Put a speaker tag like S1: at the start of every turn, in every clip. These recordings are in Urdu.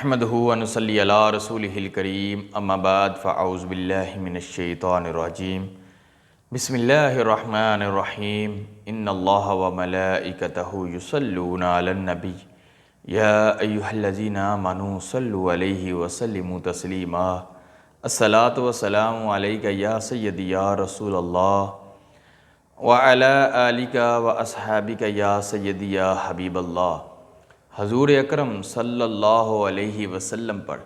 S1: نحمدہ ونصلی علی رسولہ الکریم اما بعد فاعوذ باللہ من الشیطان الرجیم بسم اللہ الرحمن الرحیم ان اللہ وملائکتہ یصلون علی النبی یا ایہا الذین آمنوا صلوا علیہ وسلموا تسلیما الصلاۃ والسلام علیک یا سیدی یا رسول اللہ وعلی آلک واصحابک یا سیدی یا حبیب اللہ۔ حضور اکرم صلی اللہ علیہ وسلم پر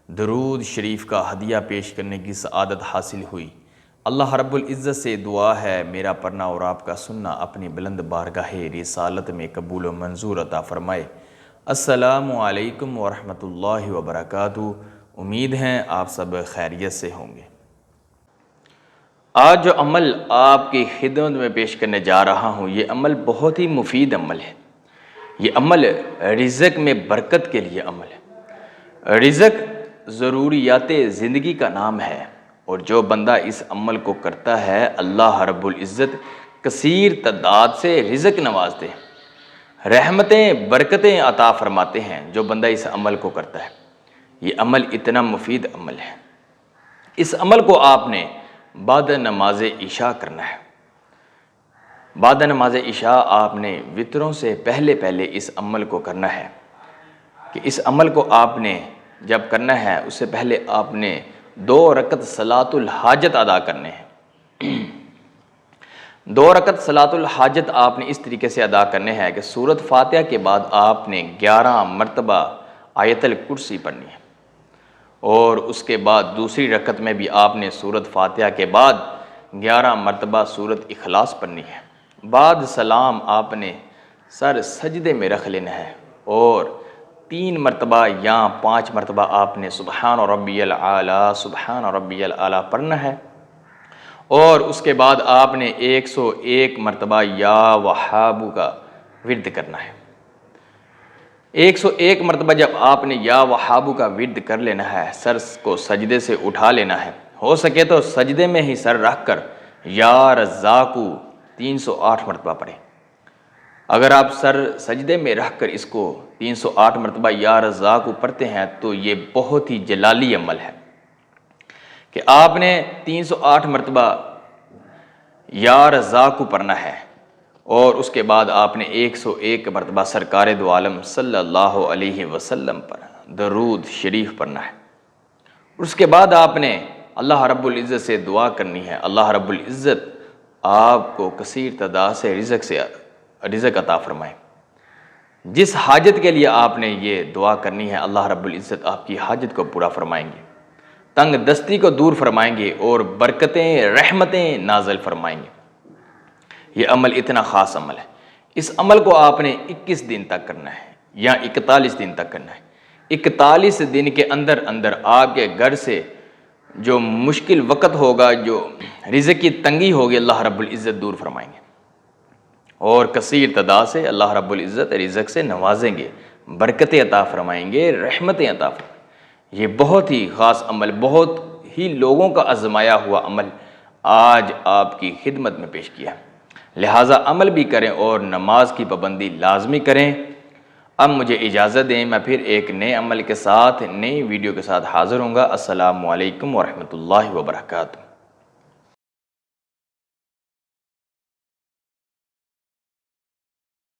S1: درود شریف کا ہدیہ پیش کرنے کی سعادت حاصل ہوئی۔ اللہ رب العزت سے دعا ہے میرا پڑھنا اور آپ کا سننا اپنی بلند بارگاہ رسالت میں قبول و منظور عطا فرمائے۔ السلام علیکم ورحمۃ اللہ وبرکاتہ۔ امید ہے آپ سب خیریت سے ہوں گے۔ آج جو عمل آپ کی خدمت میں پیش کرنے جا رہا ہوں یہ عمل بہت ہی مفید عمل ہے۔ یہ عمل رزق میں برکت کے لیے عمل ہے۔ رزق ضروریات زندگی کا نام ہے، اور جو بندہ اس عمل کو کرتا ہے اللہ رب العزت کثیر تعداد سے رزق نوازتے ہیں، رحمتیں برکتیں عطا فرماتے ہیں جو بندہ اس عمل کو کرتا ہے۔ یہ عمل اتنا مفید عمل ہے۔ اس عمل کو آپ نے بعد نماز عشاء کرنا ہے۔ بعد نماز عشاء آپ نے وطروں سے پہلے اس عمل کو کرنا ہے، کہ اس عمل کو آپ نے جب کرنا ہے اس سے پہلے آپ نے 2 رکعت صلاۃ الحاجت ادا کرنے ہیں۔ 2 رکعت صلاۃ الحاجت آپ نے اس طریقے سے ادا کرنے ہیں کہ سورۃ فاتحہ کے بعد آپ نے 11 مرتبہ آیت الکرسی پڑھنی ہے، اور اس کے بعد دوسری رکعت میں بھی آپ نے سورۃ فاتحہ کے بعد 11 مرتبہ سورۃ اخلاص پڑھنی ہے۔ بعد سلام آپ نے سر سجدے میں رکھ لینا ہے، اور 3 مرتبہ یا 5 مرتبہ آپ نے سبحان ربی الاعلیٰ سبحان ربی الاعلیٰ پڑھنا ہے، اور اس کے بعد آپ نے 101 مرتبہ یا وہابو کا ورد کرنا ہے۔ 101 مرتبہ جب آپ نے یا وہابو کا ورد کر لینا ہے، سر کو سجدے سے اٹھا لینا ہے، ہو سکے تو سجدے میں ہی سر رکھ کر یا رزاقو 308 مرتبہ پڑھیں۔ اگر آپ سر سجدے میں رکھ کر اس کو 308 مرتبہ یا رزاقو پڑھتے ہیں تو یہ بہت ہی جلالی عمل ہے، کہ آپ نے 308 مرتبہ یا رزاقو پڑھنا ہے، اور اس کے بعد آپ نے 101 مرتبہ سرکار دو عالم صلی اللہ علیہ وسلم پر درود شریف پڑھنا ہے۔ اس کے بعد آپ نے اللہ رب العزت سے دعا کرنی ہے، اللہ رب العزت آپ کو کثیر تعداد سے رزق عطا فرمائے۔ جس حاجت کے لیے آپ نے یہ دعا کرنی ہے اللہ رب العزت آپ کی حاجت کو پورا فرمائیں گے، تنگ دستی کو دور فرمائیں گے، اور برکتیں رحمتیں نازل فرمائیں گے۔ یہ عمل اتنا خاص عمل ہے۔ اس عمل کو آپ نے 21 دن تک کرنا ہے یا 41 دن تک کرنا ہے۔ 41 دن کے اندر آپ کے گھر سے جو مشکل وقت ہوگا، جو رزق کی تنگی ہوگی، اللہ رب العزت دور فرمائیں گے، اور کثیر تعداد سے اللہ رب العزت رزق سے نوازیں گے، برکتیں عطا فرمائیں گے، رحمتیں عطا فرمائیں گے۔ یہ بہت ہی خاص عمل، بہت ہی لوگوں کا آزمایا ہوا عمل آج آپ کی خدمت میں پیش کیا، لہٰذا عمل بھی کریں اور نماز کی پابندی لازمی کریں۔ اب مجھے اجازت دیں، میں پھر ایک نئے عمل کے ساتھ نئی ویڈیو کے ساتھ حاضر ہوں گا۔ السلام علیکم ورحمۃ اللہ وبرکاتہ۔